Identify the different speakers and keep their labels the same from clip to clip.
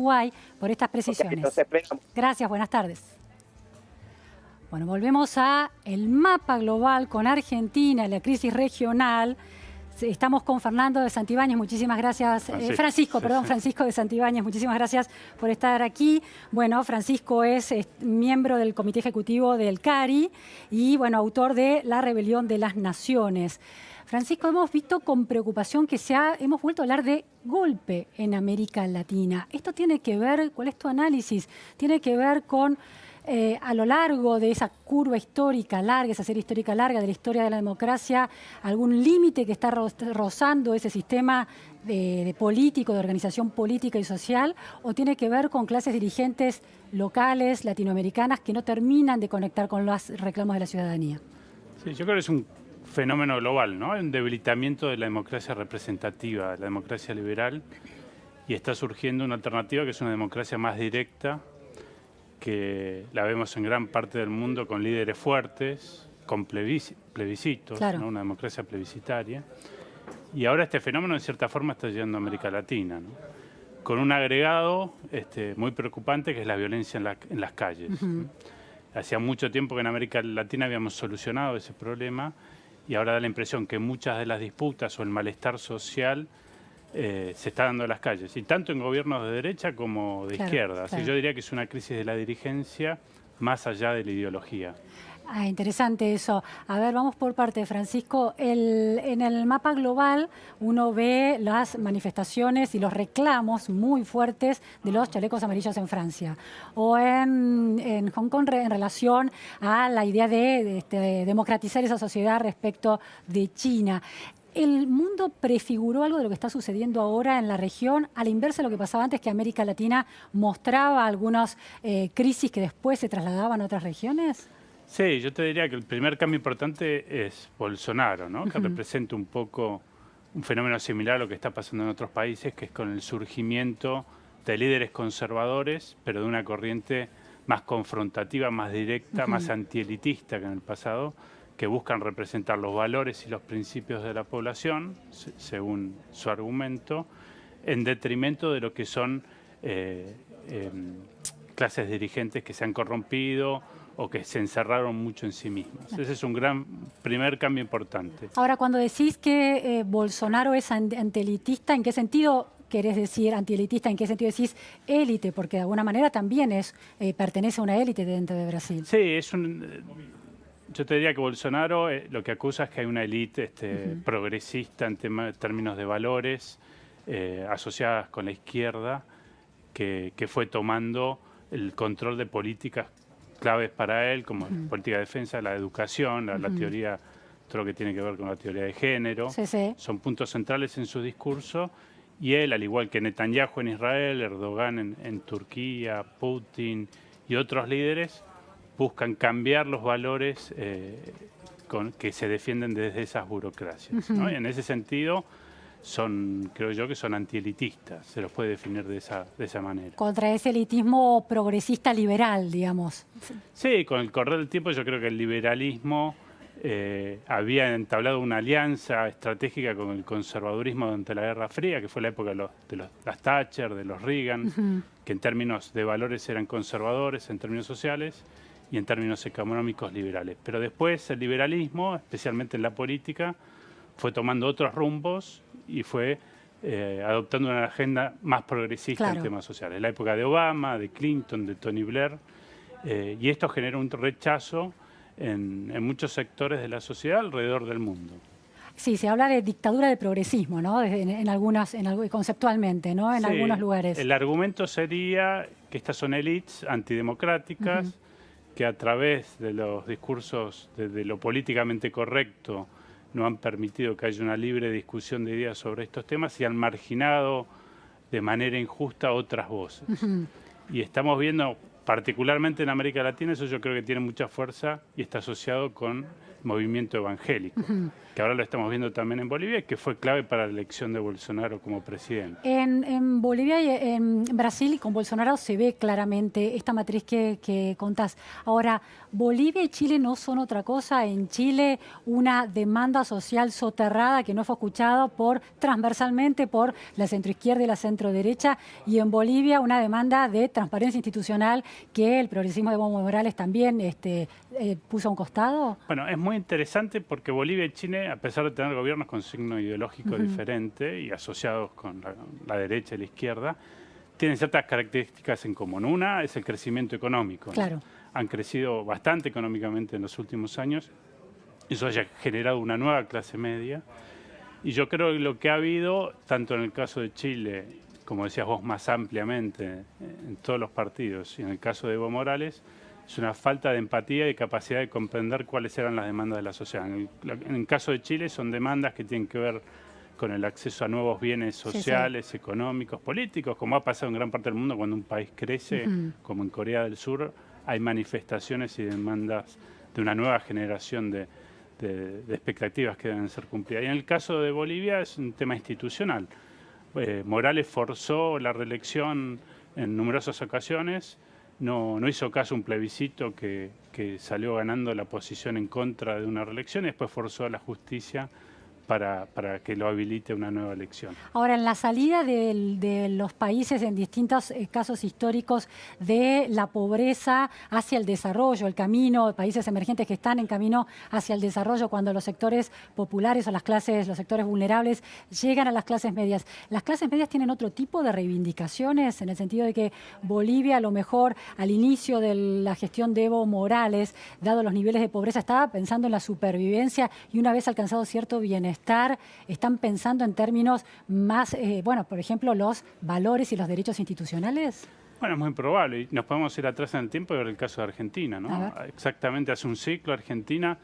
Speaker 1: Uruguay, por estas precisiones.
Speaker 2: Entonces,
Speaker 1: Gracias, buenas tardes. Bueno, volvemos a el mapa global con Argentina, la crisis regional. Estamos con Fernando de Santibáñez, muchísimas gracias. Francisco de Santibáñez, muchísimas gracias por estar aquí. Bueno, Francisco es miembro del Comité Ejecutivo del CARI y, bueno, autor de La Rebelión de las Naciones. Francisco, hemos visto con preocupación que hemos vuelto a hablar de golpe en América Latina. ¿Esto tiene que ver, cuál es tu análisis? ¿Tiene que ver con, a lo largo de esa curva histórica larga, esa serie histórica larga de la historia de la democracia, algún límite que está rozando ese sistema de político, de organización política y social, o tiene que ver con clases dirigentes locales, latinoamericanas, que no terminan de conectar con los reclamos de la ciudadanía?
Speaker 3: Sí, yo creo que es un fenómeno global, ¿no? Un debilitamiento de la democracia representativa, la democracia liberal, y está surgiendo una alternativa que es una democracia más directa, que la vemos en gran parte del mundo con líderes fuertes, con plebiscitos,
Speaker 1: claro,
Speaker 3: ¿no? Una democracia plebiscitaria. Y ahora este fenómeno, en cierta forma, está llegando a América Latina, ¿no? Con un agregado muy preocupante, que es la violencia en las calles. Hacía mucho tiempo que en América Latina habíamos solucionado ese problema, y ahora da la impresión que muchas de las disputas o el malestar social se está dando en las calles, y tanto en gobiernos de derecha como de izquierda. Así yo diría que es una crisis de la dirigencia más allá de la ideología.
Speaker 1: Interesante eso. A ver, vamos por parte, Francisco. En el mapa global uno ve las manifestaciones y los reclamos muy fuertes de los chalecos amarillos en Francia. O en Hong Kong en relación a la idea de democratizar esa sociedad respecto de China. ¿El mundo prefiguró algo de lo que está sucediendo ahora en la región? A la inversa de lo que pasaba antes, que América Latina mostraba algunas crisis que después se trasladaban a otras regiones.
Speaker 3: Sí, yo te diría que el primer cambio importante es Bolsonaro, ¿no? Que representa un poco un fenómeno similar a lo que está pasando en otros países, que es con el surgimiento de líderes conservadores, pero de una corriente más confrontativa, más directa, más antielitista que en el pasado, que buscan representar los valores y los principios de la población, según su argumento, en detrimento de lo que son clases dirigentes que se han corrompido o que se encerraron mucho en sí mismas. Ese es un primer cambio importante.
Speaker 1: Ahora, cuando decís que Bolsonaro es antielitista, ¿en qué sentido querés decir antielitista? ¿En qué sentido decís élite? Porque de alguna manera también pertenece a una élite dentro de Brasil.
Speaker 3: Sí, yo te diría que Bolsonaro lo que acusa es que hay una élite progresista en términos de valores, asociadas con la izquierda, que fue tomando el control de políticas claves para él, como política de defensa, la educación, la teoría, todo lo que tiene que ver con la teoría de género. Son puntos centrales en su discurso, y él, al igual que Netanyahu en Israel, Erdogan en Turquía, Putin y otros líderes, buscan cambiar los valores que se defienden desde esas burocracias, ¿no? Y en ese sentido, creo yo que son antielitistas, se los puede definir de esa manera.
Speaker 1: Contra ese elitismo progresista liberal, digamos.
Speaker 3: Sí, con el correr del tiempo yo creo que el liberalismo había entablado una alianza estratégica con el conservadurismo durante la Guerra Fría, que fue la época de las Thatcher, de los Reagan, que en términos de valores eran conservadores, en términos sociales, y en términos económicos liberales. Pero después el liberalismo, especialmente en la política, fue tomando otros rumbos y fue adoptando una agenda más progresista en temas sociales. La época de Obama, de Clinton, de Tony Blair, y esto generó un rechazo en muchos sectores de la sociedad alrededor del mundo.
Speaker 1: Sí, se habla de dictadura de progresismo, ¿no? Conceptualmente, ¿no? En algunos lugares.
Speaker 3: El argumento sería que estas son élites antidemocráticas, que a través de los discursos de lo políticamente correcto no han permitido que haya una libre discusión de ideas sobre estos temas y han marginado de manera injusta otras voces. Y estamos viendo, particularmente en América Latina, eso yo creo que tiene mucha fuerza y está asociado con movimiento evangélico, que ahora lo estamos viendo también en Bolivia y que fue clave para la elección de Bolsonaro como presidente.
Speaker 1: En Bolivia y en Brasil con Bolsonaro se ve claramente esta matriz que contás. Ahora, Bolivia y Chile no son otra cosa. En Chile una demanda social soterrada que no fue escuchada transversalmente por la centroizquierda y la centroderecha, y en Bolivia una demanda de transparencia institucional que el progresismo de Evo Morales también puso a un costado.
Speaker 3: Bueno, es muy interesante porque Bolivia y Chile, a pesar de tener gobiernos con signo ideológico diferente y asociados con la derecha y la izquierda, tienen ciertas características en común. Una es el crecimiento económico, ¿no?
Speaker 1: Claro.
Speaker 3: Han crecido bastante económicamente en los últimos años. Eso haya generado una nueva clase media. Y yo creo que lo que ha habido, tanto en el caso de Chile, como decías vos más ampliamente, en todos los partidos, y en el caso de Evo Morales, es una falta de empatía y capacidad de comprender cuáles eran las demandas de la sociedad. En el caso de Chile son demandas que tienen que ver con el acceso a nuevos bienes sociales, económicos, políticos, como ha pasado en gran parte del mundo cuando un país crece, como en Corea del Sur, hay manifestaciones y demandas de una nueva generación de expectativas que deben ser cumplidas. Y en el caso de Bolivia es un tema institucional. Morales forzó la reelección en numerosas ocasiones, no hizo caso a un plebiscito que salió ganando la posición en contra de una reelección y después forzó a la justicia para que lo habilite una nueva elección.
Speaker 1: Ahora, en la salida de los países en distintos casos históricos de la pobreza hacia el desarrollo, el camino, países emergentes que están en camino hacia el desarrollo, cuando los sectores populares o los sectores vulnerables llegan a las clases medias tienen otro tipo de reivindicaciones, en el sentido de que Bolivia, a lo mejor al inicio de la gestión de Evo Morales, dado los niveles de pobreza, estaba pensando en la supervivencia, y una vez alcanzado cierto bienestar, están pensando en términos más, por ejemplo, los valores y los derechos institucionales.
Speaker 3: Bueno, es muy probable. Y nos podemos ir atrás en el tiempo y ver el caso de Argentina, ¿no? Exactamente hace un siglo Argentina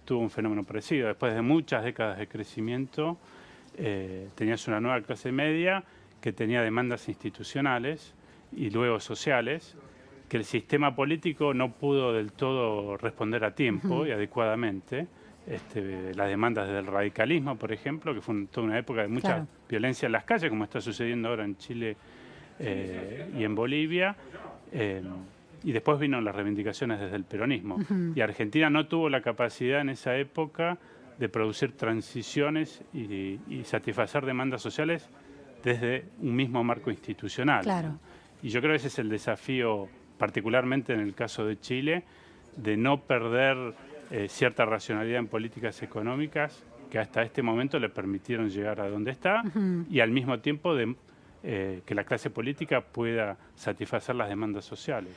Speaker 3: tuvo un fenómeno parecido. Después de muchas décadas de crecimiento, tenías una nueva clase media que tenía demandas institucionales y luego sociales, que el sistema político no pudo del todo responder a tiempo y adecuadamente. Las demandas del radicalismo, por ejemplo, que fue toda una época de mucha violencia en las calles, como está sucediendo ahora en Chile y en Bolivia. Y después vino las reivindicaciones desde el peronismo. Y Argentina no tuvo la capacidad en esa época de producir transiciones y satisfacer demandas sociales desde un mismo marco institucional.
Speaker 1: Claro.
Speaker 3: Y yo creo que ese es el desafío, particularmente en el caso de Chile, de no perder cierta racionalidad en políticas económicas que hasta este momento le permitieron llegar a donde está y al mismo tiempo que la clase política pueda satisfacer las demandas sociales.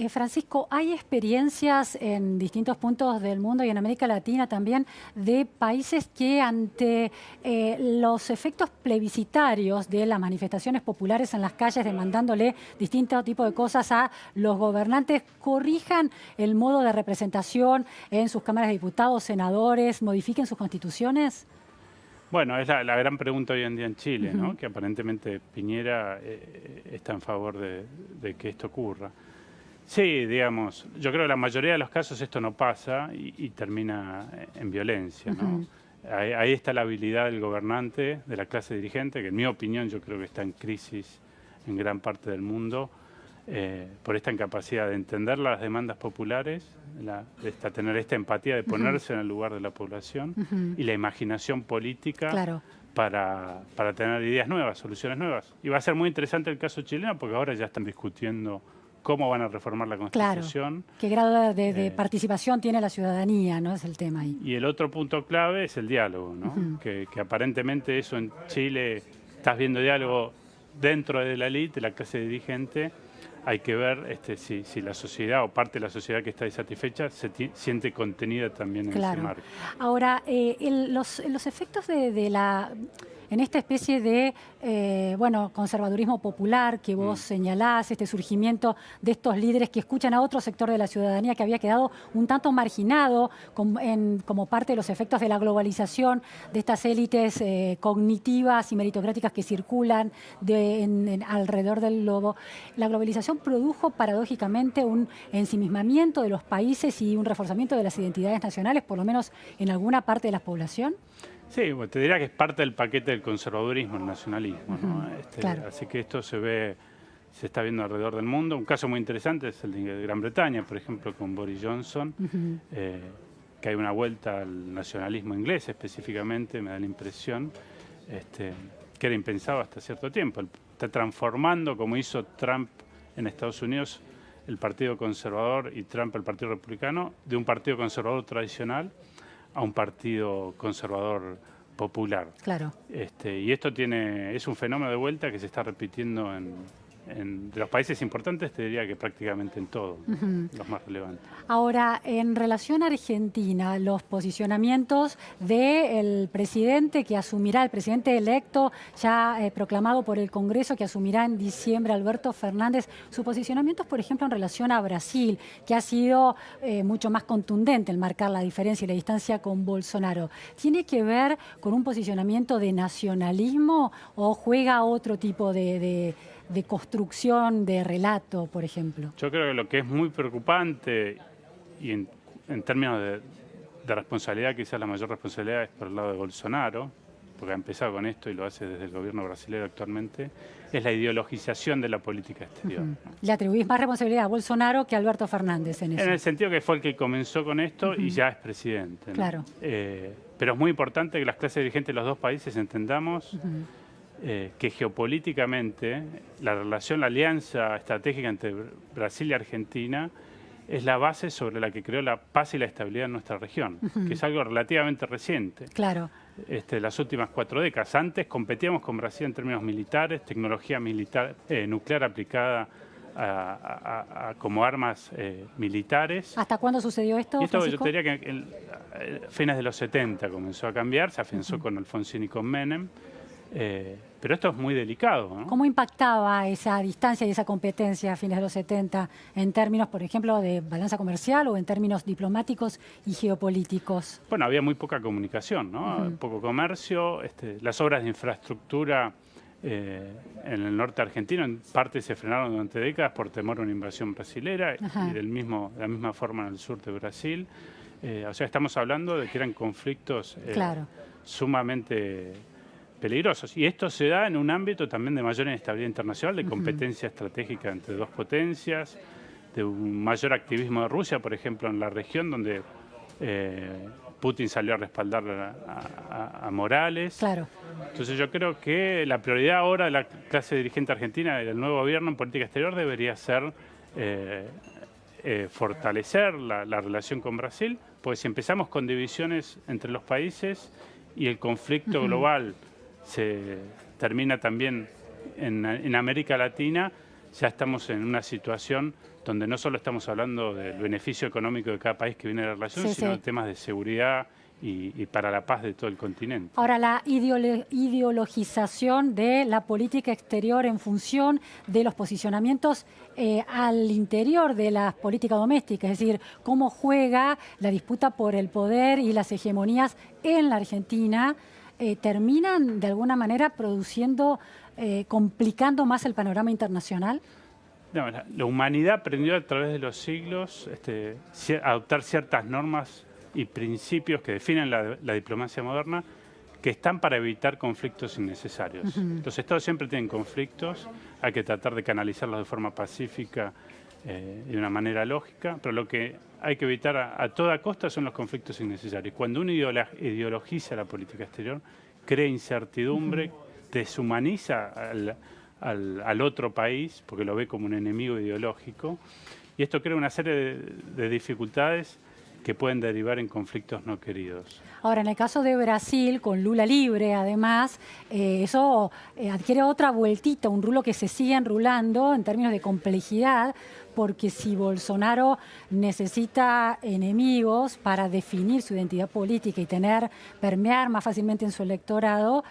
Speaker 1: Francisco, ¿hay experiencias en distintos puntos del mundo y en América Latina también de países que ante los efectos plebiscitarios de las manifestaciones populares en las calles demandándole distintos tipos de cosas a los gobernantes, corrijan el modo de representación en sus cámaras de diputados, senadores, modifiquen sus constituciones?
Speaker 3: Bueno, es la gran pregunta hoy en día en Chile, ¿no? Que aparentemente Piñera está en favor de que esto ocurra. Sí, digamos, yo creo que en la mayoría de los casos esto no pasa y termina en violencia, ¿no? Ahí está la habilidad del gobernante, de la clase dirigente, que en mi opinión yo creo que está en crisis en gran parte del mundo, por esta incapacidad de entender las demandas populares, de tener esta empatía de ponerse en el lugar de la población y la imaginación política para tener ideas nuevas, soluciones nuevas. Y va a ser muy interesante el caso chileno porque ahora ya están discutiendo cómo van a reformar la Constitución.
Speaker 1: Claro. ¿Qué grado de participación tiene la ciudadanía? ¿No? Es el tema ahí.
Speaker 3: Y el otro punto clave es el diálogo, ¿no? Que aparentemente eso en Chile, estás viendo diálogo dentro de la élite, de la clase dirigente. Hay que ver si la sociedad o parte de la sociedad que está insatisfecha se siente contenida también en ese marco.
Speaker 1: Ahora, los efectos de la en esta especie de conservadurismo popular que vos señalás, este surgimiento de estos líderes que escuchan a otro sector de la ciudadanía que había quedado un tanto marginado como parte de los efectos de la globalización, de estas élites cognitivas y meritocráticas que circulan alrededor del globo. La globalización produjo paradójicamente un ensimismamiento de los países y un reforzamiento de las identidades nacionales, por lo menos en alguna parte de la población.
Speaker 3: Sí, bueno, te diría que es parte del paquete del conservadurismo, el nacionalismo, ¿no?
Speaker 1: Claro.
Speaker 3: Así que esto se está viendo alrededor del mundo. Un caso muy interesante es el de Gran Bretaña, por ejemplo, con Boris Johnson, que hay una vuelta al nacionalismo inglés específicamente, me da la impresión, que era impensado hasta cierto tiempo. Está transformando, como hizo Trump en Estados Unidos, el Partido Conservador y Trump el Partido Republicano, de un partido conservador tradicional a un partido conservador popular.
Speaker 1: Claro.
Speaker 3: Y esto es un fenómeno de vuelta que se está repitiendo de los países importantes, te diría que prácticamente en todos, los más relevantes.
Speaker 1: Ahora, en relación a Argentina, los posicionamientos del presidente que asumirá, el presidente electo, ya proclamado por el Congreso, que asumirá en diciembre, Alberto Fernández, sus posicionamientos, por ejemplo, en relación a Brasil, que ha sido mucho más contundente en marcar la diferencia y la distancia con Bolsonaro, ¿tiene que ver con un posicionamiento de nacionalismo o juega otro tipo de construcción de relato, por ejemplo?
Speaker 3: Yo creo que lo que es muy preocupante y en términos de responsabilidad, quizás la mayor responsabilidad es por el lado de Bolsonaro, porque ha empezado con esto y lo hace desde el gobierno brasileño actualmente, es la ideologización de la política exterior.
Speaker 1: ¿Le atribuís más responsabilidad a Bolsonaro que a Alberto Fernández en eso?
Speaker 3: En el sentido que fue el que comenzó con esto y ya es presidente, ¿no?
Speaker 1: Claro.
Speaker 3: Pero es muy importante que las clases dirigentes de los dos países entendamos que geopolíticamente la alianza estratégica entre Brasil y Argentina es la base sobre la que creó la paz y la estabilidad en nuestra región, que es algo relativamente reciente.
Speaker 1: Claro.
Speaker 3: Las últimas 4 décadas. Antes competíamos con Brasil en términos militares, tecnología militar, nuclear aplicada como armas militares.
Speaker 1: ¿Hasta cuándo sucedió esto,
Speaker 3: Y esto
Speaker 1: Francisco?
Speaker 3: yo te diría que fines de los 70 comenzó a cambiar, se afianzó con Alfonsín y con Menem. Pero esto es muy delicado, ¿no?
Speaker 1: ¿Cómo impactaba esa distancia y esa competencia a fines de los 70 en términos, por ejemplo, de balanza comercial o en términos diplomáticos y geopolíticos?
Speaker 3: Bueno, había muy poca comunicación, ¿no? Poco comercio, las obras de infraestructura en el norte argentino en parte se frenaron durante décadas por temor a una invasión brasilera y de la misma forma en el sur de Brasil. O sea, estamos hablando de que eran conflictos sumamente peligrosos. Y esto se da en un ámbito también de mayor inestabilidad internacional, de competencia estratégica entre dos potencias, de un mayor activismo de Rusia, por ejemplo, en la región, donde Putin salió a respaldar a Morales.
Speaker 1: Claro.
Speaker 3: Entonces yo creo que la prioridad ahora de la clase dirigente argentina y del nuevo gobierno en política exterior debería ser fortalecer la relación con Brasil, porque si empezamos con divisiones entre los países y el conflicto global se termina también en América Latina, ya estamos en una situación donde no solo estamos hablando del beneficio económico de cada país que viene de la relación, sino de temas de seguridad y para la paz de todo el continente.
Speaker 1: Ahora, la ideologización de la política exterior en función de los posicionamientos al interior de la política doméstica, es decir, cómo juega la disputa por el poder y las hegemonías en la Argentina, ¿terminan de alguna manera complicando más el panorama internacional?
Speaker 3: No, la humanidad aprendió a través de los siglos a adoptar ciertas normas y principios que definen la diplomacia moderna, que están para evitar conflictos innecesarios. Los estados siempre tienen conflictos, hay que tratar de canalizarlos de forma pacífica de una manera lógica, pero lo que hay que evitar a toda costa son los conflictos innecesarios. Cuando uno ideologiza la política exterior, crea incertidumbre, deshumaniza al otro país, porque lo ve como un enemigo ideológico, y esto crea una serie de dificultades que pueden derivar en conflictos no queridos.
Speaker 1: Ahora, en el caso de Brasil, con Lula libre, además, eso adquiere otra vueltita, un rulo que se sigue enrulando en términos de complejidad, porque si Bolsonaro necesita enemigos para definir su identidad política y permear más fácilmente en su electorado,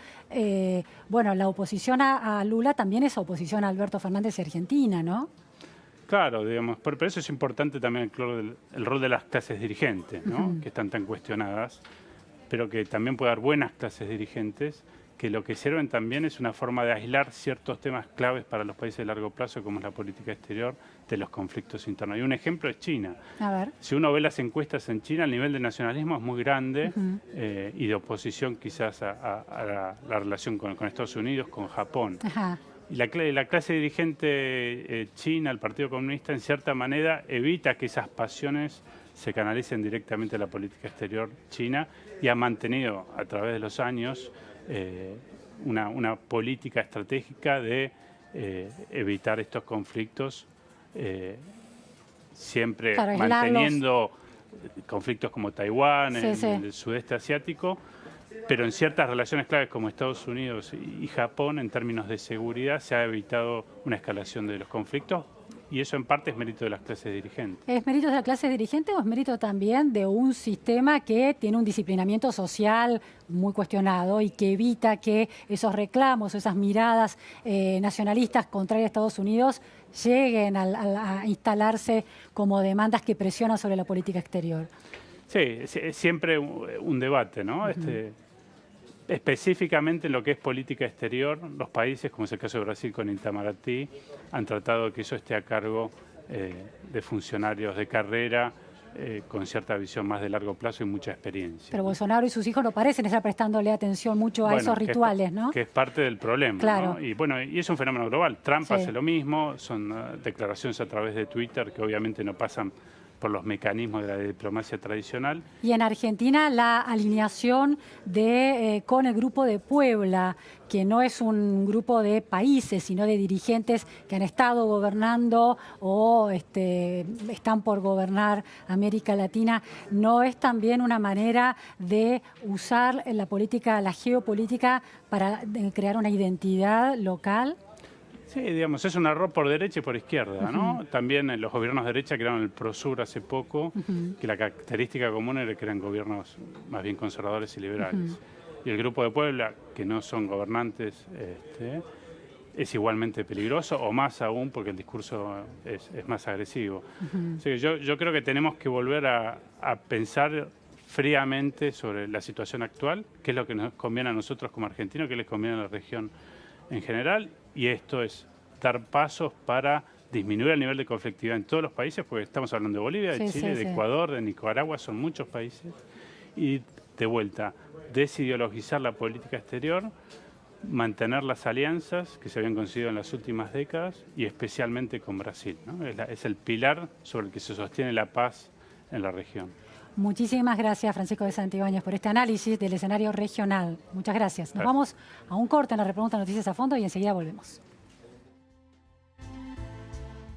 Speaker 1: bueno, la oposición a Lula también es oposición a Alberto Fernández y Argentina, ¿no?
Speaker 3: Claro, digamos, por eso es importante también el rol de las clases dirigentes, ¿no? Que están tan cuestionadas, pero que también puede dar buenas clases dirigentes, que lo que sirven también es una forma de aislar ciertos temas claves para los países de largo plazo, como es la política exterior, de los conflictos internos. Y un ejemplo es China.
Speaker 1: A ver.
Speaker 3: Si uno ve las encuestas en China, el nivel de nacionalismo es muy grande y de oposición quizás a la relación con Estados Unidos, con Japón.
Speaker 1: Ajá.
Speaker 3: Y la clase dirigente china, el Partido Comunista, en cierta manera evita que esas pasiones se canalicen directamente a la política exterior china y ha mantenido a través de los años una política estratégica de evitar estos conflictos, siempre manteniendo conflictos como Taiwán, en el sudeste asiático, pero en ciertas relaciones claves como Estados Unidos y Japón, en términos de seguridad, se ha evitado una escalación de los conflictos y eso en parte es mérito de las clases dirigentes.
Speaker 1: ¿Es mérito de la clase dirigente o es mérito también de un sistema que tiene un disciplinamiento social muy cuestionado y que evita que esos reclamos, esas miradas nacionalistas contrarias a Estados Unidos lleguen a instalarse como demandas que presionan sobre la política exterior?
Speaker 3: Sí, es siempre un debate, ¿no? Específicamente en lo que es política exterior, los países, como es el caso de Brasil con Itamaraty, han tratado de que eso esté a cargo de funcionarios de carrera con cierta visión más de largo plazo y mucha experiencia.
Speaker 1: Pero Bolsonaro y sus hijos no parecen estar prestándole atención mucho a esos rituales, ¿no?
Speaker 3: Que es parte del problema,
Speaker 1: claro.
Speaker 3: ¿no? Y bueno, y es un fenómeno global. Trump hace lo mismo, son declaraciones a través de Twitter que obviamente no pasan por los mecanismos de la diplomacia tradicional.
Speaker 1: Y en Argentina la alineación con el Grupo de Puebla, que no es un grupo de países, sino de dirigentes que han estado gobernando o están por gobernar América Latina, ¿no es también una manera de usar la política, la geopolítica, para crear una identidad local?
Speaker 3: Sí, digamos, es un error por derecha y por izquierda, ¿no? También los gobiernos de derecha crearon el Prosur hace poco, que la característica común era que eran gobiernos más bien conservadores y liberales. Y el Grupo de Puebla, que no son gobernantes, es igualmente peligroso, o más aún porque el discurso es más agresivo. Así que yo creo que tenemos que volver a pensar fríamente sobre la situación actual, qué es lo que nos conviene a nosotros como argentinos, qué les conviene a la región en general, y esto es dar pasos para disminuir el nivel de conflictividad en todos los países, porque estamos hablando de Bolivia, de Chile, de Ecuador, de Nicaragua, son muchos países, y de vuelta, desideologizar la política exterior, mantener las alianzas que se habían conseguido en las últimas décadas, y especialmente con Brasil, ¿no? Es el pilar sobre el que se sostiene la paz en la región.
Speaker 1: Muchísimas gracias, Francisco de Santibáñez, por este análisis del escenario regional. Muchas gracias. Nos vamos a un corte en la Repregunta Noticias a Fondo y enseguida volvemos.